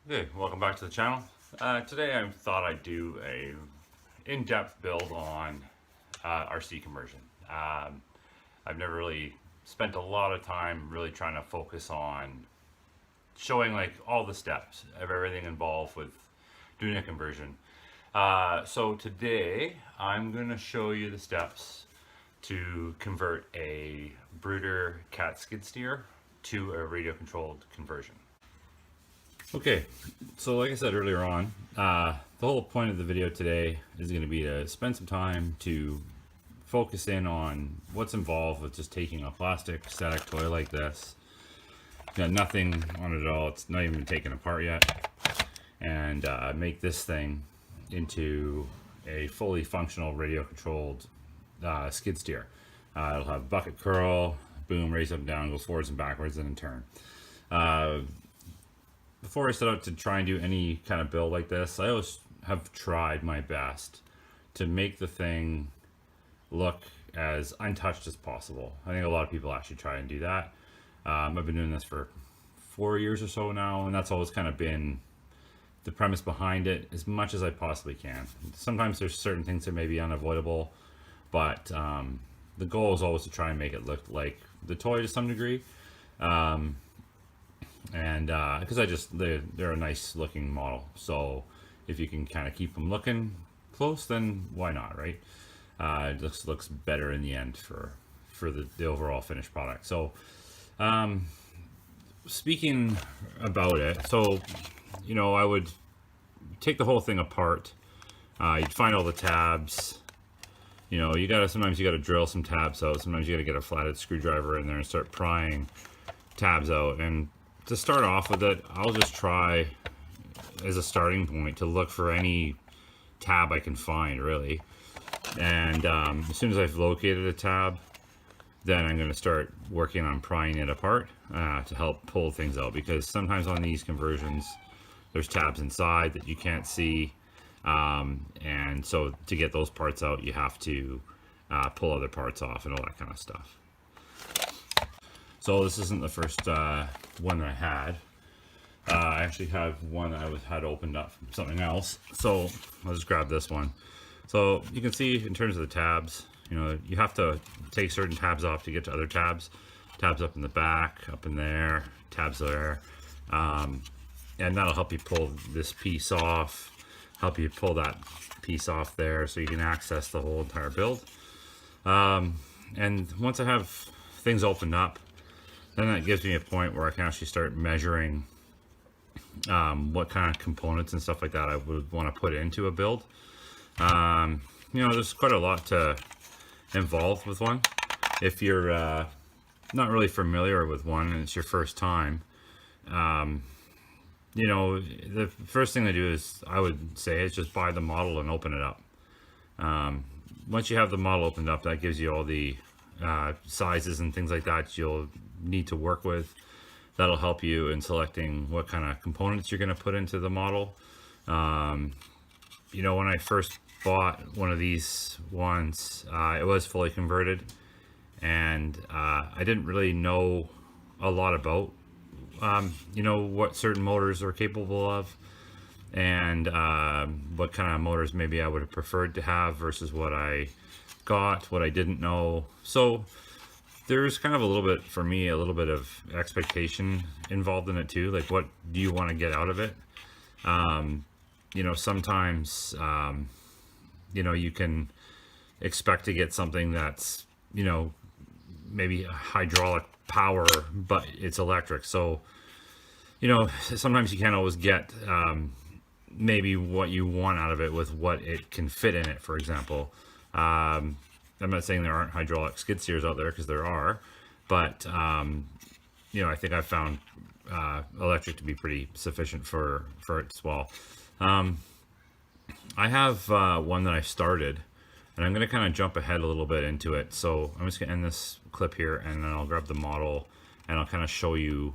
Okay, welcome back to the channel. Today I thought I'd do a in-depth build on RC conversion. I've never really spent a lot of time really trying to focus on showing like all the steps of everything involved with doing a conversion. So today I'm going to show you the steps to convert a Brooder cat skid steer to a radio controlled conversion. Okay, so like I said earlier on, the whole point of the video today is going to be to spend some time to focus in on what's involved with just taking a plastic static toy like this. Got nothing on it at all, it's not even taken apart yet, and make this thing into a fully functional radio controlled skid steer. It'll have bucket curl, boom, raise up and down, go forwards and backwards and then turn. Before I set out to try and do any kind of build like this, I always have tried my best to make the thing look as untouched as possible. I think a lot of people actually try and do that. I've been doing this for 4 years or so now, and that's always kind of been the premise behind it, as much as I possibly can. Sometimes there's certain things that may be unavoidable, but the goal is always to try and make it look like the toy to some degree. And because they're a nice looking model, so if you can kind of keep them looking close, then why not, right? It looks better in the end for the overall finished product. So speaking about it, so I would take the whole thing apart. You'd find all the tabs. Sometimes you gotta drill some tabs out, sometimes you gotta get a flathead screwdriver in there and start prying tabs out. And to start off with it, I'll just try as a starting point to look for any tab I can find, really. And as soon as I've located a tab, then I'm going to start working on prying it apart to help pull things out, because sometimes on these conversions there's tabs inside that you can't see, and so to get those parts out you have to pull other parts off and all that kind of stuff. So this isn't the first one that I had. I actually have one that I had opened up from something else. So I'll just grab this one. So you can see in terms of the tabs, you have to take certain tabs off to get to other tabs. Tabs up in the back, up in there, tabs there. And that'll help you pull this piece off, help you pull that piece off there so you can access the whole entire build. And once I have things opened up, then that gives me a point where I can actually start measuring what kind of components and stuff like that I would want to put into a build. There's quite a lot to involve with one. If you're not really familiar with one and it's your first time, the first thing to do is, I would say, is just buy the model and open it up. Once you have the model opened up, that gives you all the sizes and things like that you'll need to work with. That'll help you in selecting what kind of components you're going to put into the model. When I first bought one of these ones, it was fully converted, and I didn't really know a lot about what certain motors are capable of, and what kind of motors maybe I would have preferred to have versus what I got, what I didn't know. So there's kind of a little bit of expectation involved in it too. Like, what do you want to get out of it? Sometimes you can expect to get something that's maybe hydraulic power, but it's electric. So sometimes you can't always get maybe what you want out of it with what it can fit in it, for example. I'm not saying there aren't hydraulic skid steers out there, because there are, but I think I've found electric to be pretty sufficient for it as well. I have one that I started, and I'm going to kind of jump ahead a little bit into it. So I'm just going to end this clip here, and then I'll grab the model and I'll kind of show you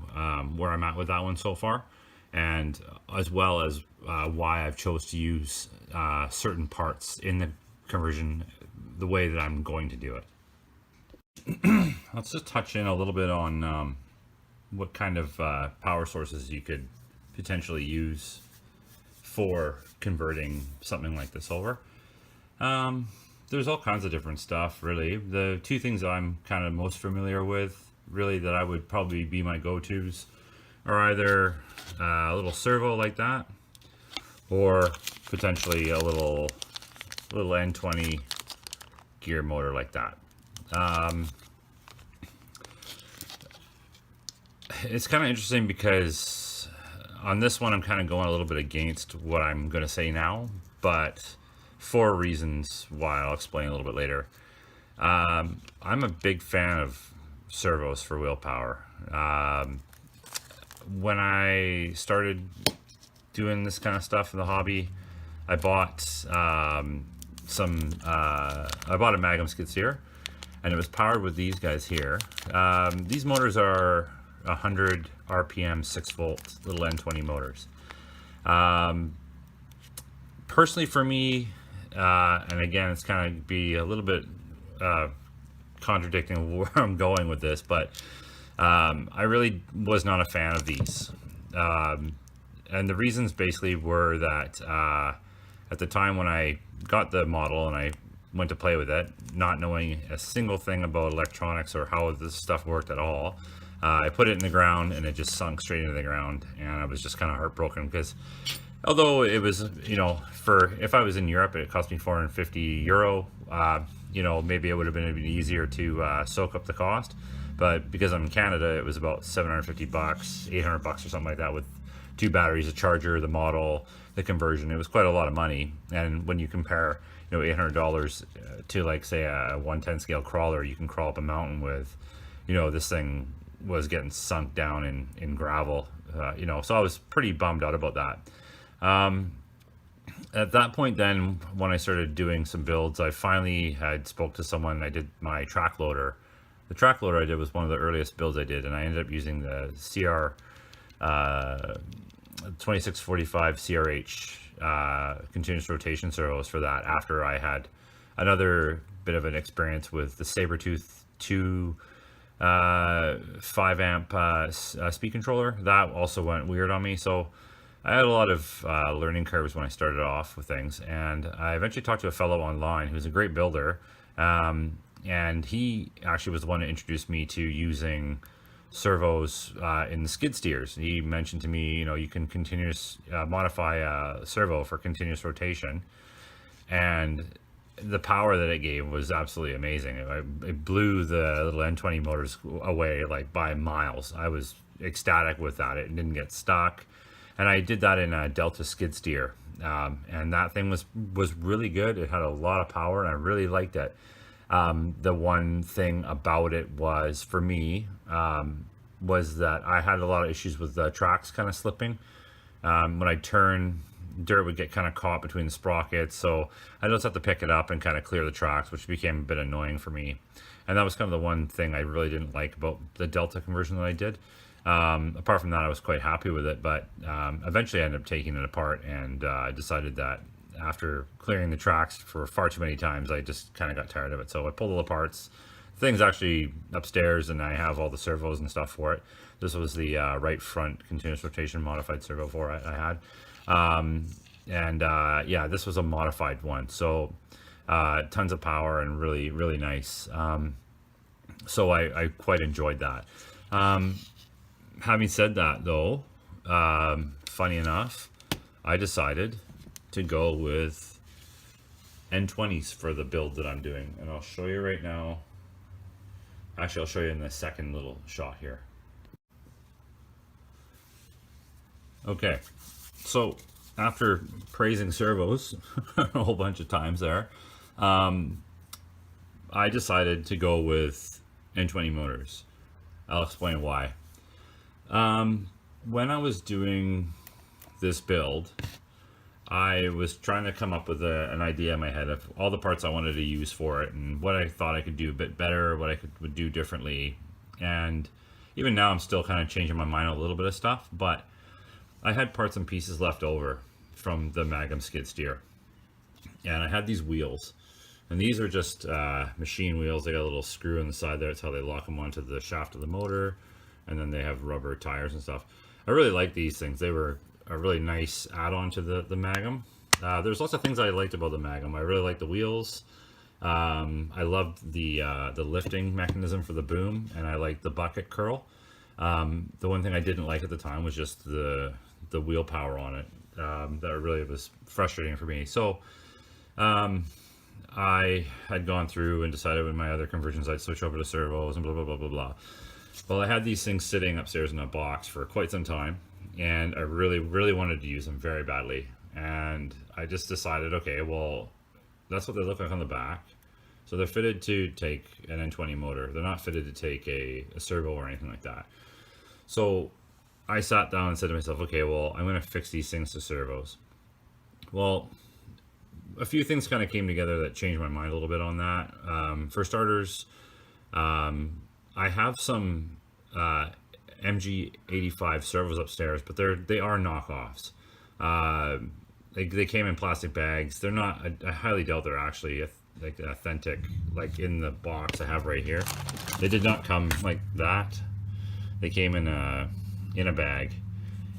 where I'm at with that one so far, and as well as why I've chose to use certain parts in the conversion the way that I'm going to do it. Let's just touch in a little bit on what kind of power sources you could potentially use for converting something like this over. There's all kinds of different stuff, really. The two things I'm kind of most familiar with, really, that I would probably be my go-tos are either a little servo like that, or potentially a little N20 gear motor like that. It's kind of interesting because on this one I'm kind of going a little bit against what I'm going to say now, but for reasons why I'll explain a little bit later. I'm a big fan of servos for wheel power. When I started doing this kind of stuff in the hobby, I bought I bought a Magnum skid steer, and it was powered with these guys here. These motors are 100 RPM 6-volt little N20 motors. Personally, for me, and again, it's kind of be a little bit contradicting where I'm going with this, but I really was not a fan of these. And the reasons basically were that at the time when I got the model and I went to play with it, not knowing a single thing about electronics or how this stuff worked at all, I put it in the ground and it just sunk straight into the ground, and I was just kind of heartbroken because although it was, you know, for if I was in Europe, it cost me 450 euro. You know, maybe it would have been a bit easier to soak up the cost, but because I'm in Canada, it was about 750 bucks, 800 bucks or something like that, with 2 batteries, a charger, the model, the conversion. It was quite a lot of money. And when you compare, you know, $800 to, like, say a 110 scale crawler you can crawl up a mountain with, you know, this thing was getting sunk down in gravel, you know, so I was pretty bummed out about that. At that point then, when I started doing some builds, I finally had spoke to someone. I did my track loader. The track loader I did was one of the earliest builds I did, and I ended up using the CR 2645 CRH continuous rotation servos for that, after I had another bit of an experience with the Sabertooth 2 5 amp speed controller. That also went weird on me, so I had a lot of learning curves when I started off with things, and I eventually talked to a fellow online who's a great builder, and he actually was the one that introduced me to using servos in the skid steers. He mentioned to me, you know, you can modify a servo for continuous rotation, and the power that it gave was absolutely amazing. It blew the little N20 motors away, like, by miles. I was ecstatic with that. It didn't get stuck, and I did that in a Delta skid steer, and that thing was really good. It had a lot of power, and I really liked it. The one thing about it was, for me, was that I had a lot of issues with the tracks kind of slipping. When I turn, dirt would get kind of caught between the sprockets, so I just have to pick it up and kind of clear the tracks, which became a bit annoying for me. And that was kind of the one thing I really didn't like about the Delta conversion that I did. Apart from that, I was quite happy with it, but eventually I ended up taking it apart, and I decided that after clearing the tracks for far too many times, I just kind of got tired of it. So I pulled all the parts. The thing's actually upstairs, and I have all the servos and stuff for it. This was the right front continuous rotation modified servo for it I had. Yeah, this was a modified one. So tons of power and really, really nice. So I quite enjoyed that. Having said that, though, funny enough, I decided to go with N20s for the build that I'm doing, and I'll show you right now. Actually, I'll show you in the second little shot here. Okay, so after praising servos a whole bunch of times there, I decided to go with N20 motors. I'll explain why. When I was doing this build, I was trying to come up with an idea in my head of all the parts I wanted to use for it, and what I thought I could do a bit better, what I would do differently. And even now I'm still kind of changing my mind on a little bit of stuff, but I had parts and pieces left over from the Magnum skid steer, and I had these wheels, and these are just machine wheels. They got a little screw on the side there. That's how they lock them onto the shaft of the motor, and then they have rubber tires and stuff. I really like these things. They were a really nice add-on to the Magnum. There's lots of things I liked about the Magnum. I really liked the wheels. I loved the lifting mechanism for the boom, and I liked the bucket curl. The one thing I didn't like at the time was just the wheel power on it. That really was frustrating for me. So I had gone through and decided with my other conversions I'd switch over to servos and blah blah blah blah blah. Well, I had these things sitting upstairs in a box for quite some time, and I really wanted to use them very badly. And I just decided, okay, well, that's what they look like on the back. So they're fitted to take an N20 motor. They're not fitted to take a servo or anything like that. So I sat down and said to myself, okay, well, I'm going to fix these things to servos. Well, a few things kind of came together that changed my mind a little bit on that. For starters, I have some MG85 servos upstairs, but they are knockoffs. They came in plastic bags. They're not. I highly doubt they're actually like authentic, like in the box I have right here. They did not come like that. They came in a bag,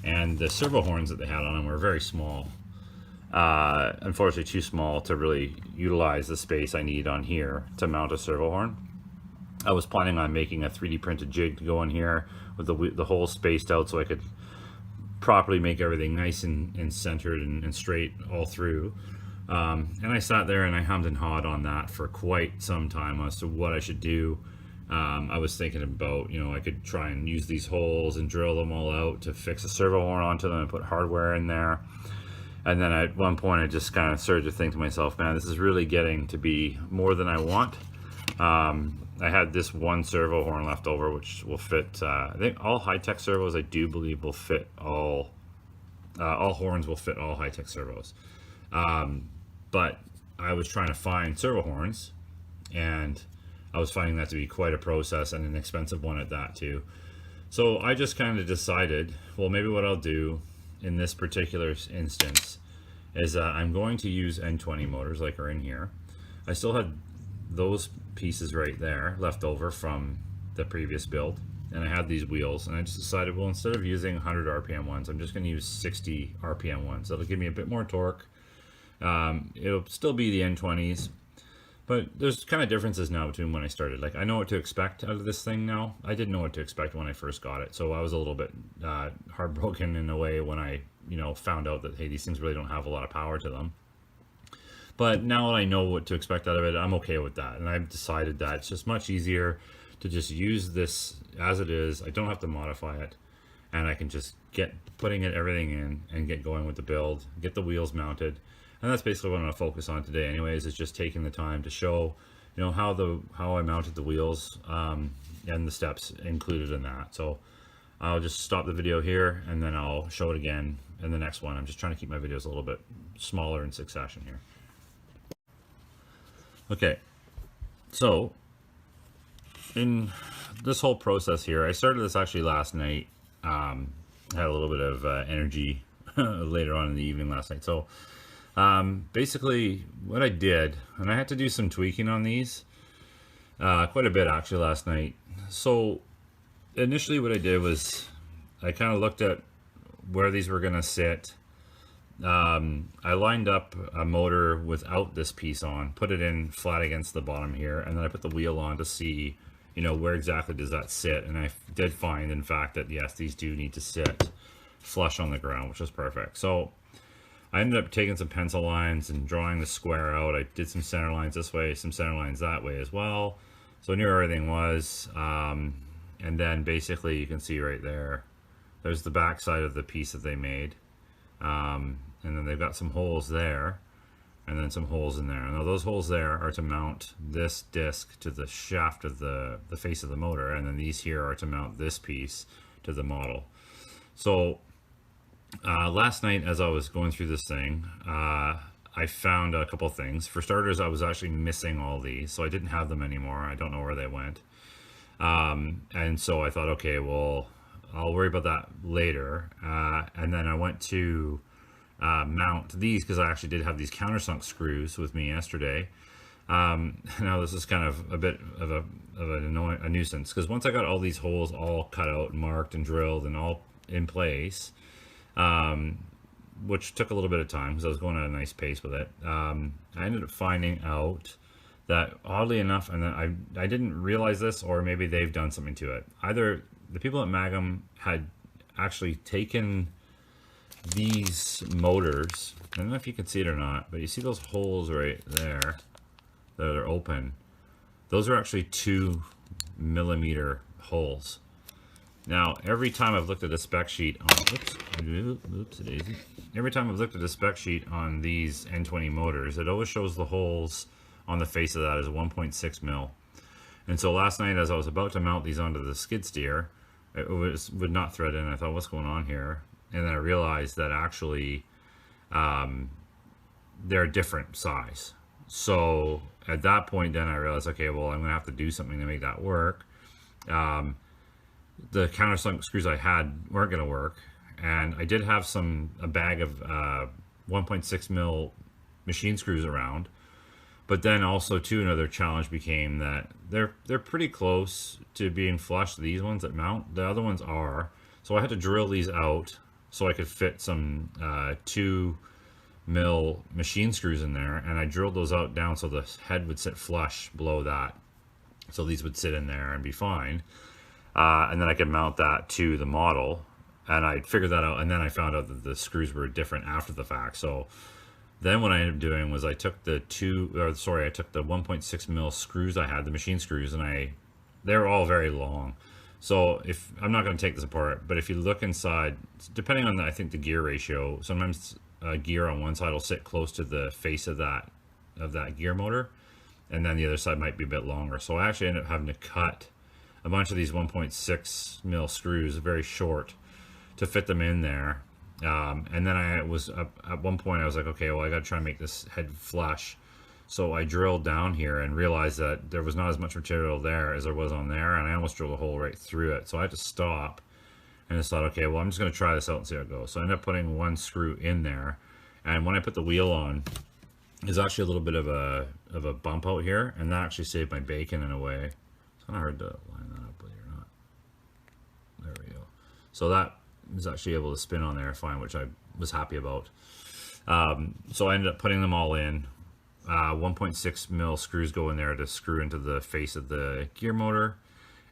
and the servo horns that they had on them were very small. Unfortunately, too small to really utilize the space I need on here to mount a servo horn. I was planning on making a 3D printed jig to go in here with the holes spaced out so I could properly make everything nice and centered and straight all through. And I sat there and I hummed and hawed on that for quite some time as to what I should do. I was thinking about, I could try and use these holes and drill them all out to fix a servo horn onto them and put hardware in there. And then at one point I just kind of started to think to myself, man, this is really getting to be more than I want. I had this one servo horn left over, which will fit, I think all high-tech servos, I do believe, will fit all horns will fit all high-tech servos. But I was trying to find servo horns, and I was finding that to be quite a process and an expensive one at that too. So I just kind of decided, well, maybe what I'll do in this particular instance is I'm going to use N20 motors like are in here. I still had those pieces right there left over from the previous build, and I had these wheels, and I just decided, well, instead of using 100 RPM ones, I'm just going to use 60 RPM ones. That'll give me a bit more torque. It'll still be the N20s, but there's kind of differences now between when I started. Like, I know what to expect out of this thing now. I didn't know what to expect when I first got it, so I was a little bit heartbroken in a way when I found out that, hey, these things really don't have a lot of power to them. But now that I know what to expect out of it, I'm okay with that. And I've decided that it's just much easier to just use this as it is. I don't have to modify it. And I can just get putting everything in and get going with the build, get the wheels mounted. And that's basically what I'm going to focus on today anyways, is just taking the time to show, how I mounted the wheels and the steps included in that. So I'll just stop the video here and then I'll show it again in the next one. I'm just trying to keep my videos a little bit smaller in succession here. Okay, so in this whole process here, I started this actually last night. Had a little bit of energy later on in the evening last night. So basically what I did, and I had to do some tweaking on these, quite a bit actually last night. So initially what I did was I kind of looked at where these were going to sit. I lined up a motor without this piece on, put it in flat against the bottom here, and then I put the wheel on to see, where exactly does that sit. And I did find, in fact, that yes, these do need to sit flush on the ground, which is perfect. So I ended up taking some pencil lines and drawing the square out. I did some center lines this way, some center lines that way as well. So I knew where everything was. And then basically you can see right there, there's the back side of the piece that they made. And then they've got some holes there and then some holes in there. Now those holes there are to mount this disc to the shaft of the face of the motor, and then these here are to mount this piece to the model. So last night as I was going through this thing, I found a couple things. For starters, I was actually missing all these, so I didn't have them anymore. I don't know where they went. And so I thought, okay, well, I'll worry about that later. And then I went to mount these because I actually did have these countersunk screws with me yesterday. Now this is kind of a bit of a nuisance, because once I got all these holes all cut out and marked and drilled and all in place, which took a little bit of time because I was going at a nice pace with it. I ended up finding out that, oddly enough, and then I didn't realize this, or maybe they've done something to it. Either the people at Magum had actually taken these motors, I don't know if you can see it or not, but you see those holes right there that are open. Those are actually 2mm holes. Now, every time I've looked at a spec sheet on, oops, daisy. Every time I've looked at a spec sheet on these N20 motors, it always shows the holes on the face of that as 1.6 mil. And so last night, as I was about to mount these onto the skid steer, it would not thread in. I thought, what's going on here? And then I realized that actually they're a different size. So at that point, then I realized, okay, well, I'm gonna have to do something to make that work. The countersunk screws I had weren't gonna work, and I did have a bag of 1.6 mil machine screws around. But then also too, another challenge became that they're pretty close to being flush, these ones that mount. The other ones are. So I had to drill these out so I could fit some 2mm machine screws in there, and I drilled those out down so the head would sit flush below that. So these would sit in there and be fine. And then I could mount that to the model, and I figured that out, and then I found out that the screws were different after the fact. So then what I ended up doing was I took the 1.6 mil screws I had, the machine screws, and they were all very long. So if I'm not going to take this apart, but if you look inside, depending on I think the gear ratio, sometimes gear on one side will sit close to the face of that gear motor, and then the other side might be a bit longer. So I actually ended up having to cut a bunch of these 1.6 mil screws, very short, to fit them in there. And then I was at one point I was like, okay, well, I got to try and make this head flush. So I drilled down here and realized that there was not as much material there as there was on there, and I almost drilled a hole right through it. So I had to stop and just thought, okay, well, I'm just going to try this out and see how it goes. So I ended up putting one screw in there, and when I put the wheel on, there's actually a little bit of a bump out here, and that actually saved my bacon in a way. It's kind of hard to line that up with you or not. There we go. So that was actually able to spin on there fine, which I was happy about. So I ended up putting them all in. 1.6 mil screws go in there to screw into the face of the gear motor,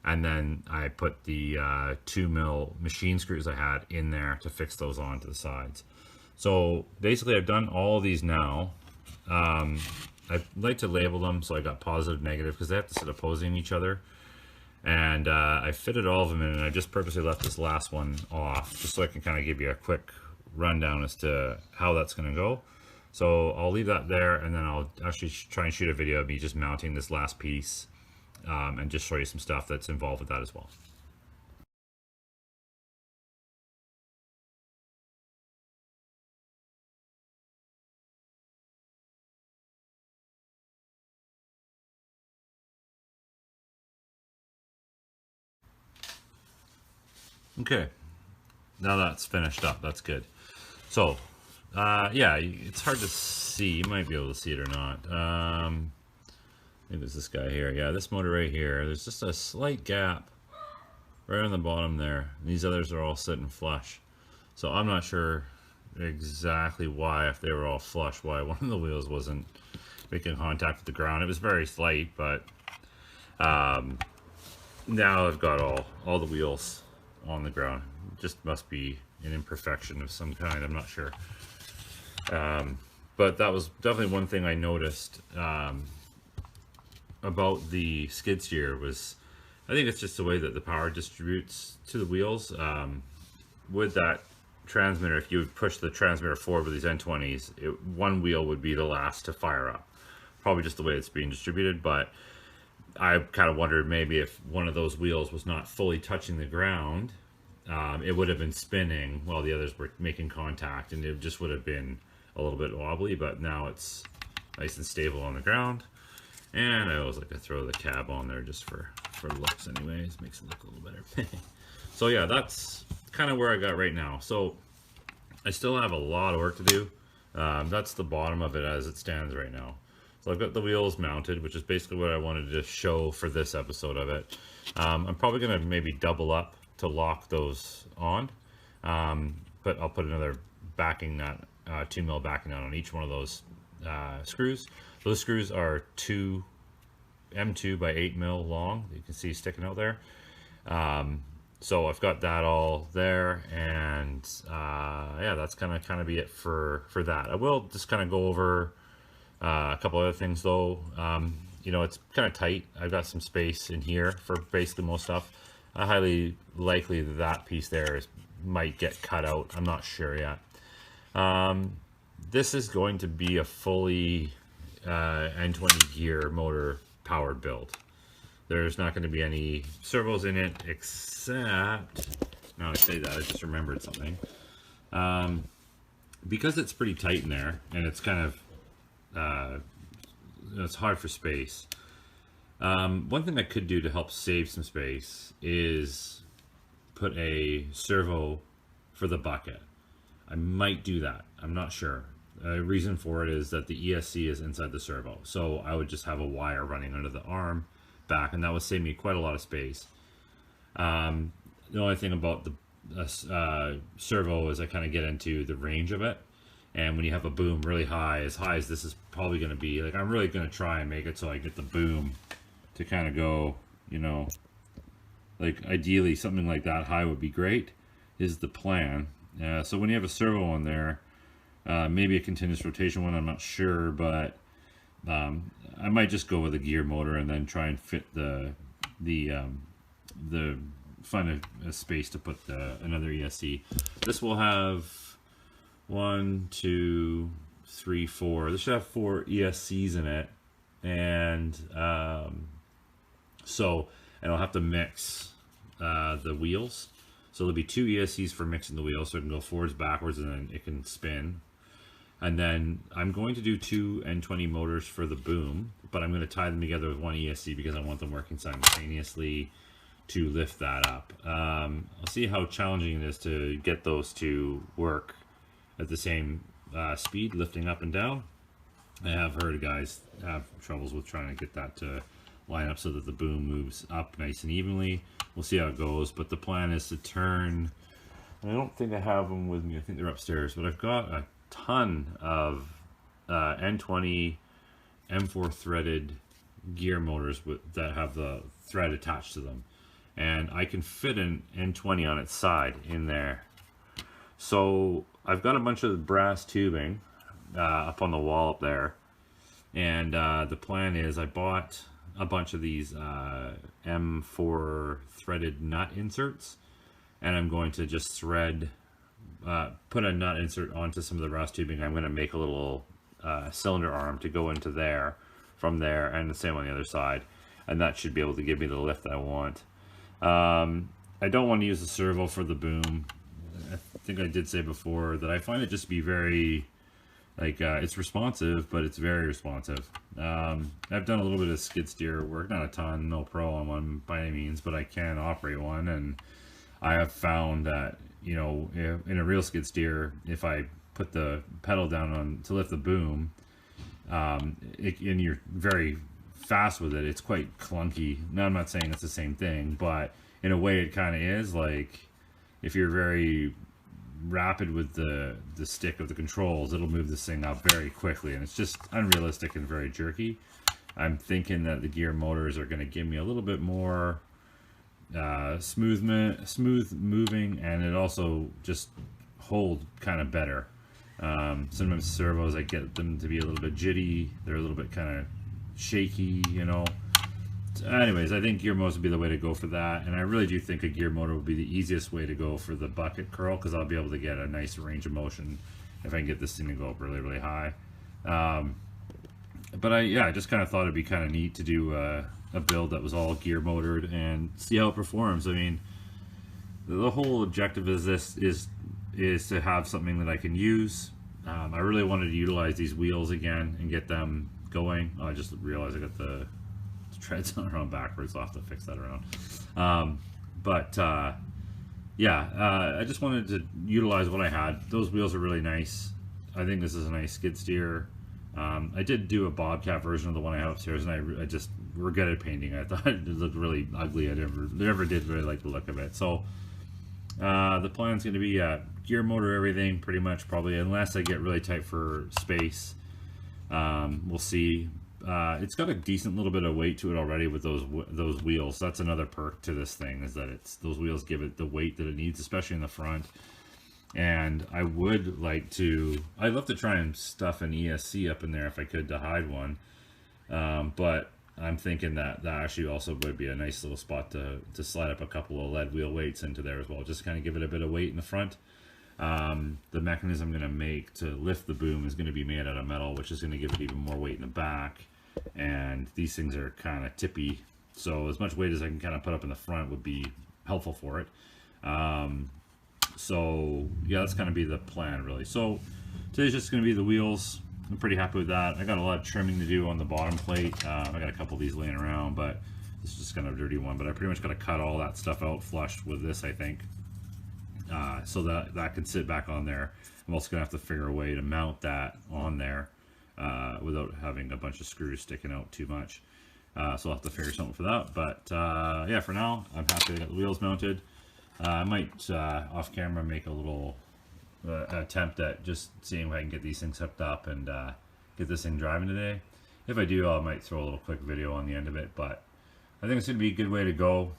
and then I put the 2 mil machine screws I had in there to fix those onto the sides. So basically I've done all these now. I like to label them so I got positive, negative, because they have to sit opposing each other. And I fitted all of them in, and I just purposely left this last one off just so I can kind of give you a quick rundown as to how that's going to go. So I'll leave that there, and then I'll actually try and shoot a video of me just mounting this last piece and just show you some stuff that's involved with that as well. Okay, now that's finished up. That's good. So yeah, it's hard to see. You might be able to see it or not. I think it's this guy here. Yeah, this motor right here. There's just a slight gap right on the bottom there. These others are all sitting flush. So I'm not sure exactly why, if they were all flush, why one of the wheels wasn't making contact with the ground. It was very slight, but now I've got all the wheels on the ground. It just must be an imperfection of some kind. I'm not sure. But that was definitely one thing I noticed about the skid steer was, I think it's just the way that the power distributes to the wheels. With that transmitter, if you would push the transmitter forward with these N20s, one wheel would be the last to fire up. Probably just the way it's being distributed, but I kind of wondered maybe if one of those wheels was not fully touching the ground, it would have been spinning while the others were making contact, and it just would have been a little bit wobbly, but now it's nice and stable on the ground. And I always like to throw the cab on there just for looks anyways, makes it look a little better. So yeah, that's kind of where I got right now. So I still have a lot of work to do. That's the bottom of it as it stands right now. So I've got the wheels mounted, which is basically what I wanted to show for this episode of it. I'm probably going to maybe double up to lock those on. But I'll put another backing nut, 2mm backing nut on each one of those screws. Those screws are M2 by 8mm long. You can see sticking out there. So I've got that all there, and yeah, that's kind of be it for that. I will just kind of go over a couple other things though. You know, it's kind of tight. I've got some space in here for basically most stuff. Highly likely that piece there might get cut out. I'm not sure yet. This is going to be a fully N20 gear motor powered build. There's not going to be any servos in it, except, now I say that, I just remembered something. Because it's pretty tight in there, and it's kind of, it's hard for space. One thing I could do to help save some space is put a servo for the bucket. I might do that. I'm not sure. The reason for it is that the ESC is inside the servo. So I would just have a wire running under the arm back, and that would save me quite a lot of space. The only thing about the servo is I kind of get into the range of it. And when you have a boom really high as this is probably going to be, like, I'm really going to try and make it so I get the boom to kind of go, you know, like ideally something like that high would be great, is the plan. So when you have a servo on there, maybe a continuous rotation one, I'm not sure, but I might just go with a gear motor and then try and fit find a space to put another ESC. This will have 1, 2, 3, 4. This should have 4 ESCs in it, and and I'll have to mix the wheels. So there'll be 2 ESCs for mixing the wheels, so it can go forwards, backwards, and then it can spin. And then I'm going to do 2 N20 motors for the boom, but I'm going to tie them together with 1 ESC because I want them working simultaneously to lift that up. I'll see how challenging it is to get those to work at the same speed, lifting up and down. I have heard guys have troubles with trying to get that to line up so that the boom moves up nice and evenly. We'll see how it goes, but the plan is to turn, and I don't think I have them with me, I think they're upstairs, but I've got a ton of N20 M4 threaded gear motors that have the thread attached to them, and I can fit an N20 on its side in there. So I've got a bunch of brass tubing up on the wall up there, and the plan is I bought a bunch of these M4 threaded nut inserts, and I'm going to just thread, put a nut insert onto some of the brass tubing. I'm going to make a little cylinder arm to go into there, from there, and the same on the other side, and that should be able to give me the lift that I want. I don't want to use the servo for the boom. I think I did say before that I find it just to be very, like, it's responsive, but it's very responsive. I've done a little bit of skid steer work, not a ton, no pro on one by any means, but I can operate one, and I have found that, you know, in a real skid steer, if I put the pedal down on to lift the boom, and you're very fast with it, it's quite clunky. Now, I'm not saying it's the same thing, but in a way it kind of is. Like, if you're very rapid with the stick of the controls, it'll move this thing up very quickly, and it's just unrealistic and very jerky. I'm thinking that the gear motors are going to give me a little bit more smooth moving, and it also just hold kind of better. Sometimes servos, I get them to be a little bit jitty, they're a little bit kind of shaky, you know. Anyways, I think gear motors would be the way to go for that, and I really do think a gear motor would be the easiest way to go for the bucket curl, because I'll be able to get a nice range of motion if I can get this thing to go up really, really high. But I just kind of thought it'd be kind of neat to do a build that was all gear motored and see how it performs. I mean, the whole objective is to have something that I can use. I really wanted to utilize these wheels again and get them going. Oh, I just realized I got the treads around backwards. I'll have to fix that around. I just wanted to utilize what I had. Those wheels are really nice. I think this is a nice skid steer. I did do a Bobcat version of the one I have upstairs, and I just regretted painting. I thought it looked really ugly. I never did really like the look of it. So The plan's going to be gear, motor, everything pretty much, probably, unless I get really tight for space. We'll see. It's got a decent little bit of weight to it already with those wheels. That's another perk to this thing, is that those wheels give it the weight that it needs, especially in the front. And I'd love to try and stuff an ESC up in there if I could, to hide one. But I'm thinking that actually also would be a nice little spot to slide up a couple of lead wheel weights into there as well, just kind of give it a bit of weight in the front. The mechanism I'm going to make to lift the boom is going to be made out of metal, which is going to give it even more weight in the back. And these things are kind of tippy, so as much weight as I can kind of put up in the front would be helpful for it. So yeah, that's going to be the plan, really. So today's just going to be the wheels. I'm pretty happy with that. I got a lot of trimming to do on the bottom plate. I got a couple of these laying around, but this is just kind of a dirty one. But I pretty much got to cut all that stuff out flush with this, I think, so that can sit back on there. I'm also going to have to figure a way to mount that on there without having a bunch of screws sticking out too much. So I'll have to figure something for that. But yeah, for now, I'm happy I got the wheels mounted. I might, off camera, make a little attempt at just seeing if I can get these things hooked up and get this thing driving today. If I do, I might throw a little quick video on the end of it, but I think it's going to be a good way to go.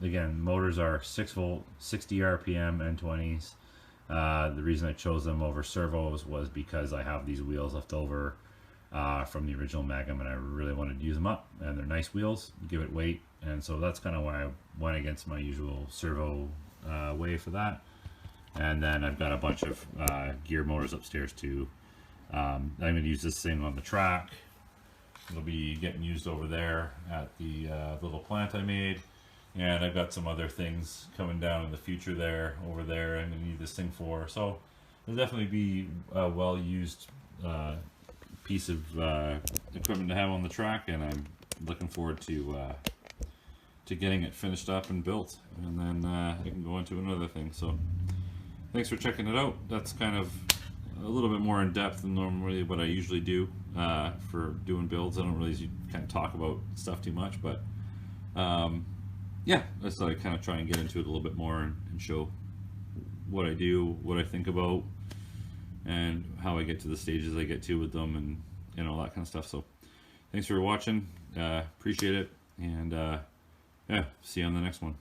Again, motors are 6-volt, 60 RPM N20s. The reason I chose them over servos was because I have these wheels left over from the original Magnum, and I really wanted to use them up, and they're nice wheels, give it weight, and so that's kind of why I went against my usual servo way for that. And then I've got a bunch of gear motors upstairs too. I'm going to use this thing on the track. It'll be getting used over there at the little plant I made, and I've got some other things coming down in the future there, over there, I'm going to need this thing for. So it'll definitely be a well used piece of equipment to have on the track, and I'm looking forward to getting it finished up and built, and then I can go into another thing. So thanks for checking it out. That's kind of a little bit more in depth than normally what I usually do for doing builds. I don't really kind of talk about stuff too much, but yeah, I thought I'd kind of try and get into it a little bit more and show what I do, what I think about, and how I get to the stages I get to with them, and all that kind of stuff. So thanks for watching. Appreciate it, and yeah, see you on the next one.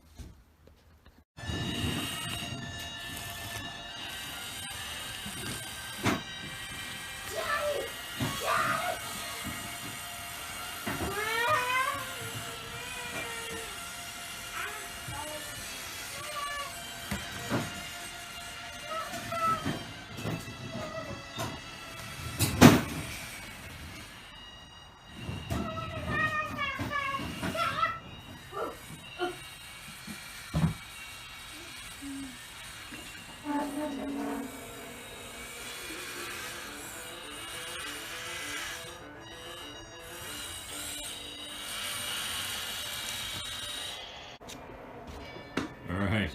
Alright,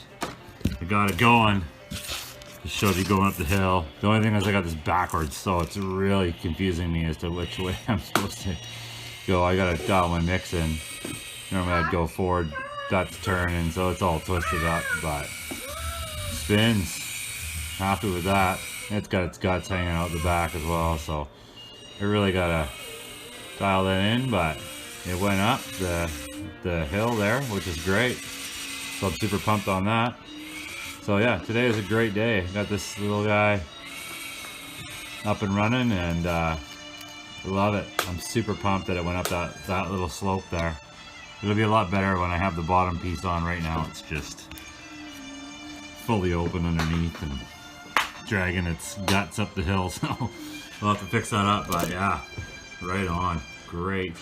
I got it going. Just showed you going up the hill. The only thing is I got this backwards, so it's really confusing me as to which way I'm supposed to go. I gotta dial my mix in. Normally I'd go forward, that's turning, so it's all twisted up, but spins. Happy with that. It's got its guts hanging out the back as well, so I really gotta dial that in, but it went up the hill there, which is great. So I'm super pumped on that. So yeah, today is a great day. Got this little guy up and running, and love it. I'm super pumped that it went up that little slope there. It'll be a lot better when I have the bottom piece on. Right now it's just fully open underneath and dragging its guts up the hill, so we'll have to fix that up. But yeah, right on. Great.